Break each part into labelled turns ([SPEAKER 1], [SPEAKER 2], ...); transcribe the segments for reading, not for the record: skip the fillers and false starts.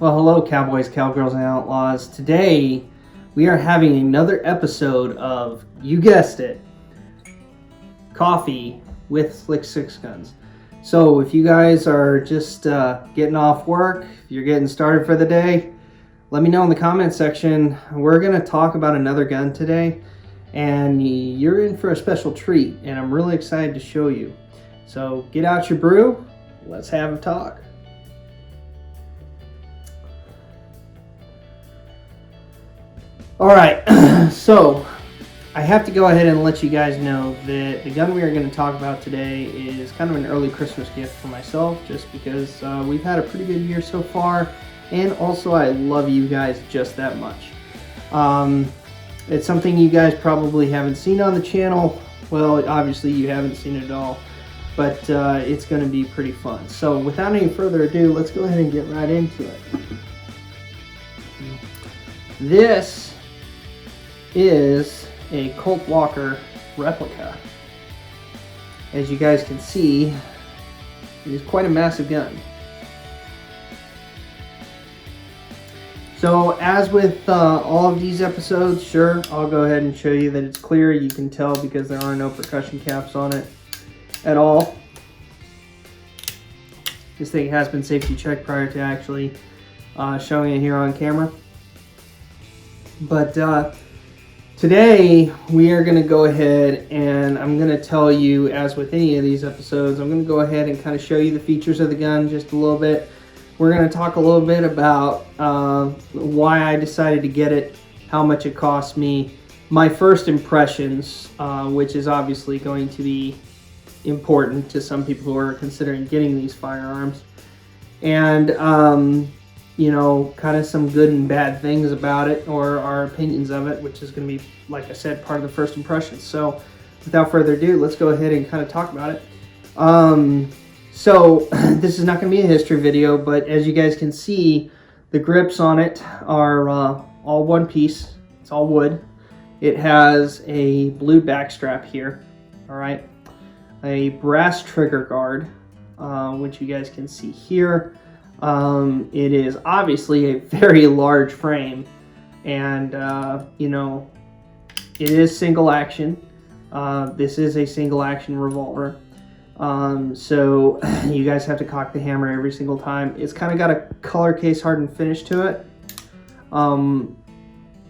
[SPEAKER 1] Well, hello, cowboys, cowgirls, and outlaws. Today, we are having another episode of, you guessed it, Coffee with Slick Sixguns. So, if you guys are just getting off work, if you're getting started for the day, let me know in the comment section. We're going to talk about another gun today, and you're in for a special treat, and I'm really excited to show you. So, get out your brew, let's have a talk. Alright, so I have to go ahead and let you guys know that the gun we are going to talk about today is kind of an early Christmas gift for myself, just because we've had a pretty good year so far, and also I love you guys just that much. It's something you guys probably haven't seen on the channel. Well, obviously you haven't seen it at all, but it's going to be pretty fun. So without any further ado, let's go ahead and get right into it. This is a Colt Walker replica. As you guys can see, it is quite a massive gun. So as with all of these episodes, sure, I'll go ahead and show you that it's clear. You can tell because there are no percussion caps on it at all. This thing has been safety checked prior to actually showing it here on camera. But today we are going to go ahead and I'm going to tell you, as with any of these episodes, I'm going to go ahead and kind of show you the features of the gun just a little bit. We're going to talk a little bit about why I decided to get it, how much it cost me, my first impressions, which is obviously going to be important to some people who are considering getting these firearms, and you know, kind of some good and bad things about it, or our opinions of it, which is going to be, like I said, part of the first impressions. So without further ado, let's go ahead and kind of talk about it. So this is not going to be a history video, but as you guys can see, the grips on it are all one piece. It's all wood. It has a blue backstrap here, all right, a brass trigger guard, which you guys can see here. It is obviously a very large frame, and you know, it is single action. This is a single action revolver, so you guys have to cock the hammer every single time. It's kind of got a color case hardened finish to it.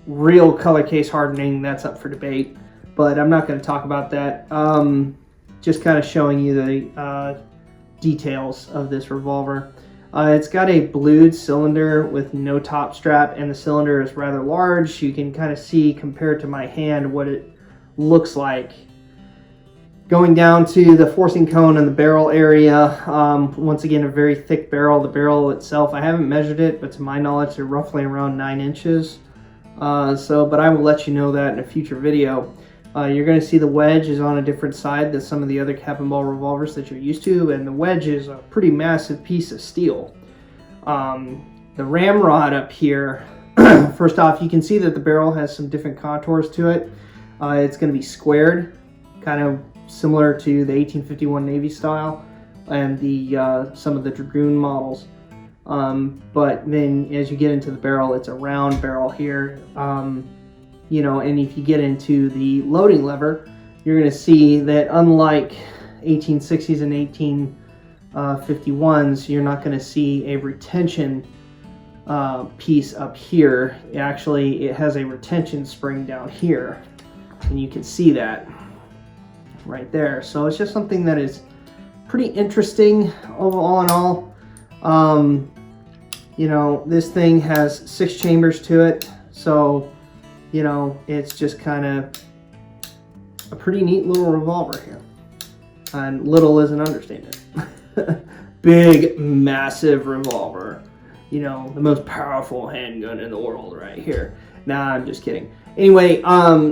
[SPEAKER 1] Real color case hardening, that's up for debate, but I'm not going to talk about that. Just kind of showing you the details of this revolver. It's got a blued cylinder with no top strap, and the cylinder is rather large. You can kind of see, compared to my hand, what it looks like. Going down to the forcing cone and the barrel area, once again, a very thick barrel. The barrel itself, I haven't measured it, but to my knowledge, they're roughly around 9 inches. But I will let you know that in a future video. You're going to see the wedge is on a different side than some of the other cap and ball revolvers that you're used to, and the wedge is a pretty massive piece of steel. The ramrod up here, first off, you can see that the barrel has some different contours to it. It's going to be squared, kind of similar to the 1851 Navy style and the some of the Dragoon models. But then as you get into the barrel, it's a round barrel here. You know, and if you get into the loading lever, you're going to see that unlike 1860s and 1851s, you're not going to see a retention piece up here. It has a retention spring down here, and you can see that right there. So it's just something that is pretty interesting all in all. You know, this thing has 6 chambers to it, so you know, it's just kind of a pretty neat little revolver here. And little is an understatement. Big, massive revolver. You know, the most powerful handgun in the world right here. Nah, I'm just kidding. Anyway,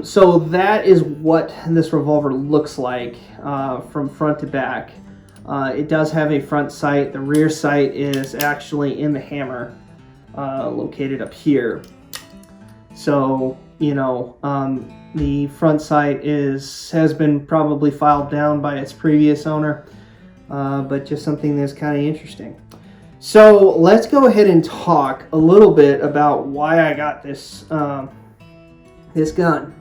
[SPEAKER 1] so that is what this revolver looks like from front to back. It does have a front sight. The rear sight is actually in the hammer, located up here. So, you know, the front sight has been probably filed down by its previous owner, but just something that's kind of interesting. So let's go ahead and talk a little bit about why I got this this gun.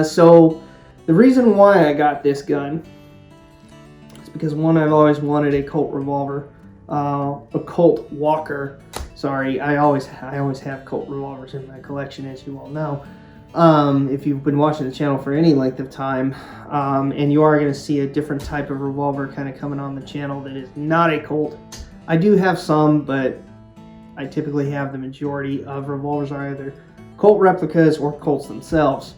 [SPEAKER 1] So the reason why I got this gun is because one, I've always wanted a Colt revolver, a Colt Walker. Sorry, I always have Colt revolvers in my collection, as you all know. If you've been watching the channel for any length of time, and you are going to see a different type of revolver kind of coming on the channel that is not a Colt. I do have some, but I typically have the majority of revolvers are either Colt replicas or Colts themselves.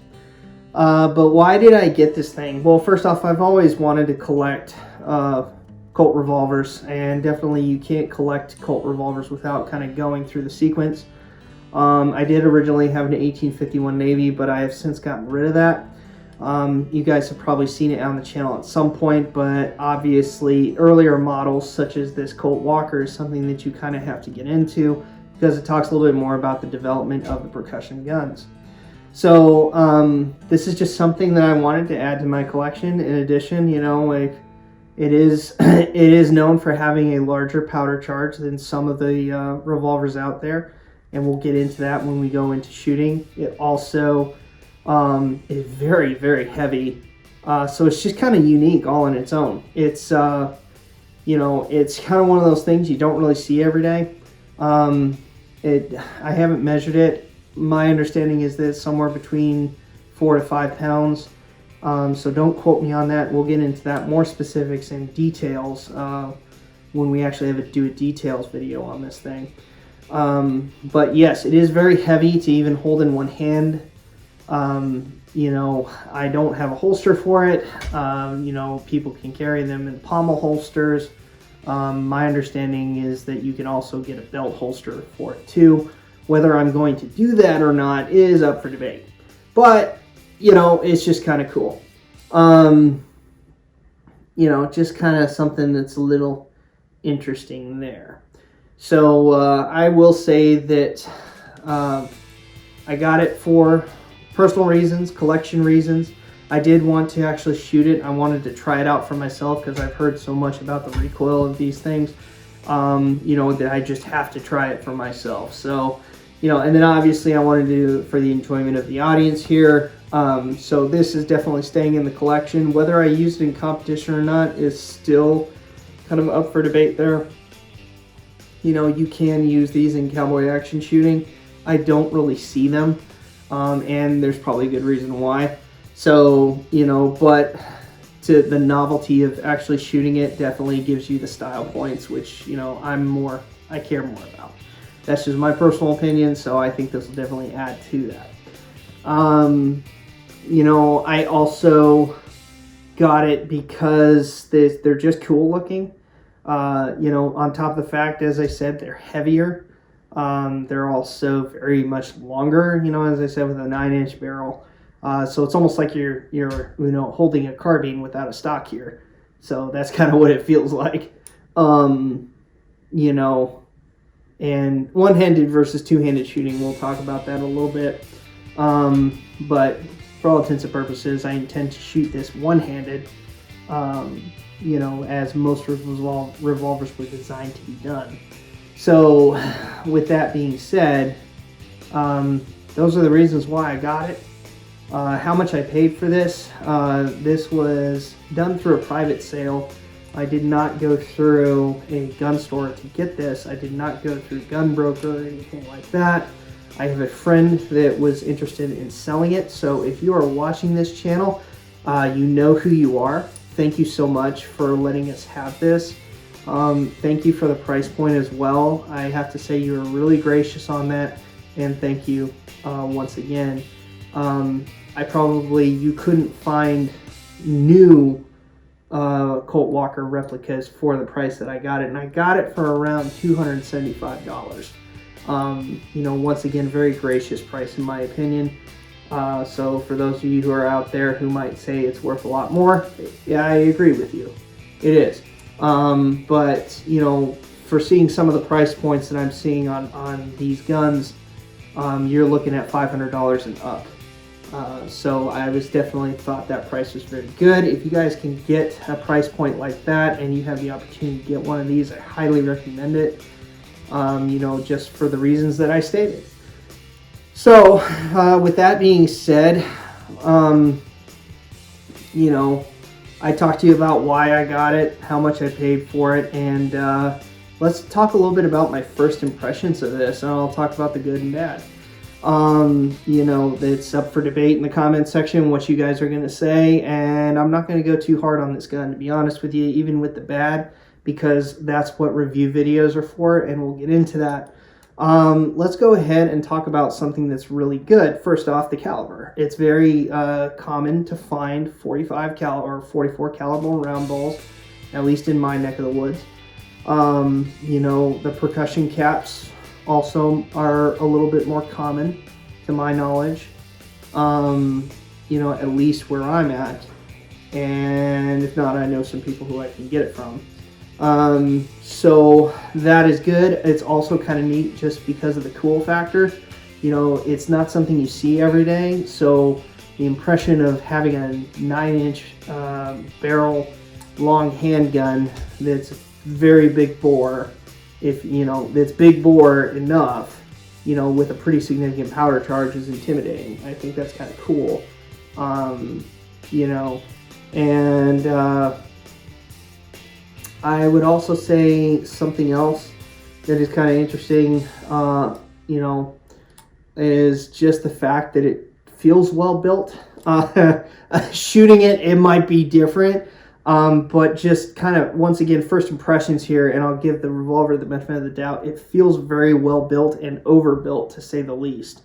[SPEAKER 1] But why did I get this thing? Well, first off, I've always wanted to collect Colt revolvers, and definitely you can't collect Colt revolvers without kind of going through the sequence. I did originally have an 1851 Navy, but I have since gotten rid of that. You guys have probably seen it on the channel at some point, but obviously earlier models such as this Colt Walker is something that you kind of have to get into because it talks a little bit more about the development of the percussion guns. So this is just something that I wanted to add to my collection. In addition, you know, like it is known for having a larger powder charge than some of the revolvers out there, and we'll get into that when we go into shooting. It also is very, very heavy, so it's just kind of unique all on its own. It's you know, it's kind of one of those things you don't really see every day. I haven't measured it. My understanding is that it's somewhere between 4 to 5 pounds, so don't quote me on that. We'll get into that more specifics and details when we actually do a details video on this thing. But yes, it is very heavy to even hold in one hand. You know, I don't have a holster for it. You know, people can carry them in pommel holsters. My understanding is that you can also get a belt holster for it too. Whether I'm going to do that or not is up for debate. But, you know, it's just kind of cool. You know, just kind of something that's a little interesting there. So I will say that I got it for personal reasons, collection reasons. I did want to actually shoot it. I wanted to try it out for myself because I've heard so much about the recoil of these things, you know, that I just have to try it for myself. So, you know, and then obviously I wanted to do it for the enjoyment of the audience here. So this is definitely staying in the collection. Whether I use it in competition or not is still kind of up for debate there. You know, you can use these in cowboy action shooting. I don't really see them, and there's probably a good reason why. So, you know, but to the novelty of actually shooting it definitely gives you the style points, which, you know, I care more about. That's just my personal opinion, so I think this will definitely add to that. You know, I also got it because they're just cool looking. You know, on top of the fact, as I said, they're heavier. They're also very much longer, you know, as I said, with a 9-inch barrel. So it's almost like you're you know, holding a carbine without a stock here. So that's kind of what it feels like. You know, and one-handed versus two-handed shooting, we'll talk about that a little bit. But for all intents and purposes, I intend to shoot this one-handed. You know, as most revolvers were designed to be done. So, with that being said, those are the reasons why I got it. How much I paid for this. This was done through a private sale. I did not go through a gun store to get this. I did not go through Gun Broker or anything like that. I have a friend that was interested in selling it. So, if you are watching this channel, you know who you are. Thank you so much for letting us have this. Thank you for the price point as well. I have to say you were really gracious on that, and thank you once again. You couldn't find new Colt Walker replicas for the price that I got it, and I got it for around $275. You know, once again, very gracious price in my opinion. So for those of you who are out there who might say it's worth a lot more, yeah, I agree with you. It is. But, you know, for seeing some of the price points that I'm seeing on these guns, you're looking at $500 and up. So I was definitely thought that price was very good. If you guys can get a price point like that and you have the opportunity to get one of these, I highly recommend it. just for the reasons that I stated. So, with that being said, I talked to you about why I got it, how much I paid for it, and let's talk a little bit about my first impressions of this, and I'll talk about the good and bad. It's up for debate in the comments section what you guys are going to say, and I'm not going to go too hard on this gun, to be honest with you, even with the bad, because that's what review videos are for, and we'll get into that. Let's go ahead and talk about something that's really good. First off, the caliber. It's very common to find 45 caliber or 44 caliber round balls, at least in my neck of the woods. The percussion caps also are a little bit more common to my knowledge, at least where I'm at, and if not, I know some people who I can get it from. So that is good. It's also kind of neat just because of the cool factor. It's not something you see every day, so the impression of having a 9-inch barrel long handgun that's very big bore, that's big bore enough, with a pretty significant powder charge is intimidating. I think that's kind of cool. I would also say something else that is kind of interesting, is just the fact that it feels well built. Shooting it might be different, but just kind of, once again, first impressions here, and I'll give the Revolver the benefit of the doubt. It feels very well built and overbuilt, to say the least.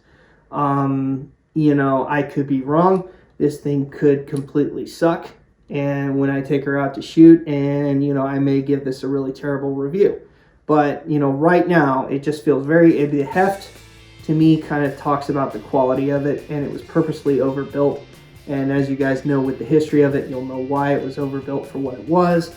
[SPEAKER 1] I could be wrong. This thing could completely suck, and when I take her out to shoot, and I may give this a really terrible review. But right now it just feels the heft to me kind of talks about the quality of it, and it was purposely overbuilt. And as you guys know, with the history of it, you'll know why it was overbuilt for what it was.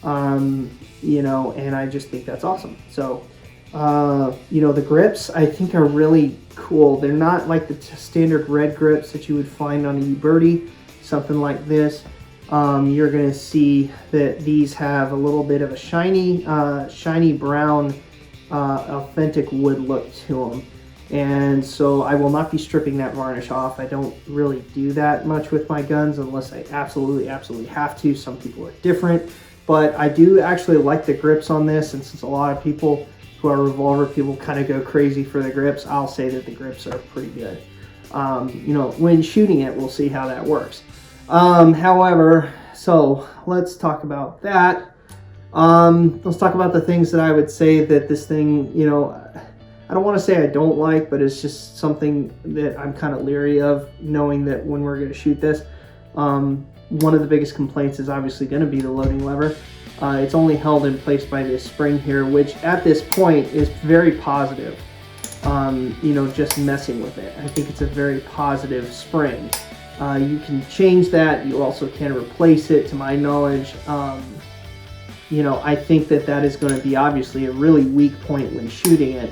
[SPEAKER 1] And I just think that's awesome. So, the grips I think are really cool. They're not like the standard red grips that you would find on a U-Birdie, something like this. You're going to see that these have a little bit of a shiny brown, authentic wood look to them. And so I will not be stripping that varnish off. I don't really do that much with my guns unless I absolutely have to. Some people are different, but I do actually like the grips on this, and since a lot of people who are Revolver people kind of go crazy for the grips, I'll say that the grips are pretty good. When shooting it, we'll see how that works. However, so let's talk about that. Let's talk about the things that I would say that this thing, I don't want to say I don't like, but it's just something that I'm kind of leery of, knowing that when we're going to shoot this. One of the biggest complaints is obviously going to be the loading lever. It's only held in place by this spring here, which at this point is very positive. Just messing with it. I think it's a very positive spring. You can change that. You also can replace it, to my knowledge. I think that is going to be obviously a really weak point when shooting it.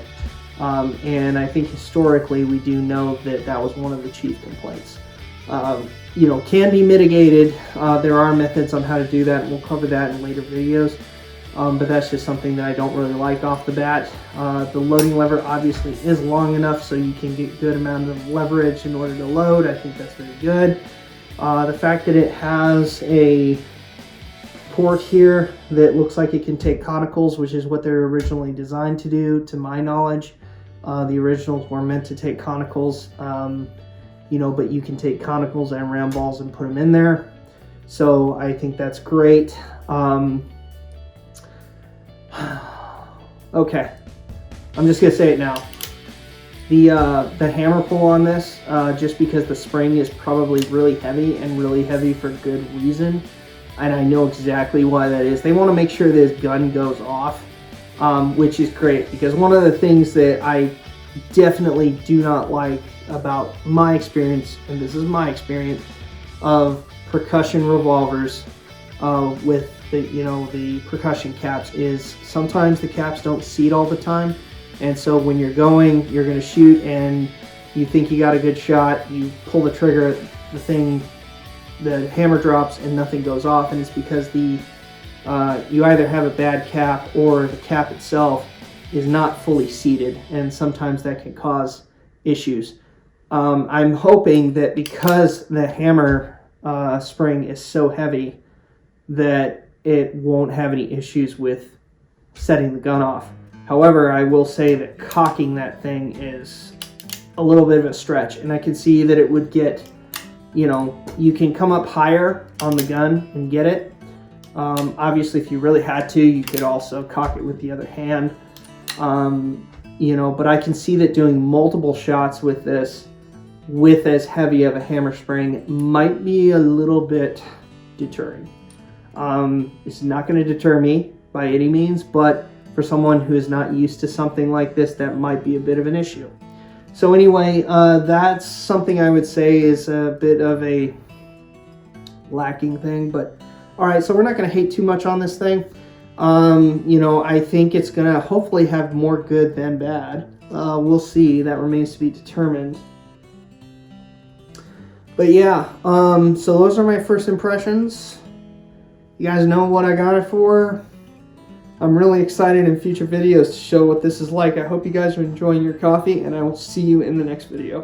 [SPEAKER 1] And I think historically we do know that was one of the chief complaints. Can be mitigated. There are methods on how to do that, and we'll cover that in later videos. But that's just something that I don't really like off the bat. The loading lever obviously is long enough so you can get good amount of leverage in order to load. I think that's very good. The fact that it has a port here that looks like it can take conicals, which is what they're originally designed to do, to my knowledge. The originals were meant to take conicals, but you can take conicals and round balls and put them in there. So I think that's great. Okay, I'm just gonna say it now. The hammer pull on this, just because the spring is probably really heavy for good reason, and I know exactly why that is. They want to make sure this gun goes off, which is great, because one of the things that I definitely do not like about my experience, and this is my experience, of percussion revolvers with the percussion caps, is sometimes the caps don't seat all the time, and so when you're going to shoot and you think you got a good shot, you pull the trigger, the hammer drops and nothing goes off, and it's because you either have a bad cap or the cap itself is not fully seated, and sometimes that can cause issues. I'm hoping that because the hammer spring is so heavy that it won't have any issues with setting the gun off. However, I will say that cocking that thing is a little bit of a stretch, and I can see that it would get, you know, you can come up higher on the gun and get it. Obviously, if you really had to, you could also cock it with the other hand. You know, but I can see that doing multiple shots with this, with as heavy of a hammer spring, might be a little bit deterring. It's not going to deter me by any means, but for someone who is not used to something like this, that might be a bit of an issue. So anyway, that's something I would say is a bit of a lacking thing, but all right, so we're not going to hate too much on this thing. You know, I think it's going to hopefully have more good than bad. We'll see. That remains to be determined. But yeah, so those are my first impressions. You guys know what I got it for. I'm really excited in future videos to show what this is like. I hope you guys are enjoying your coffee, and I will see you in the next video.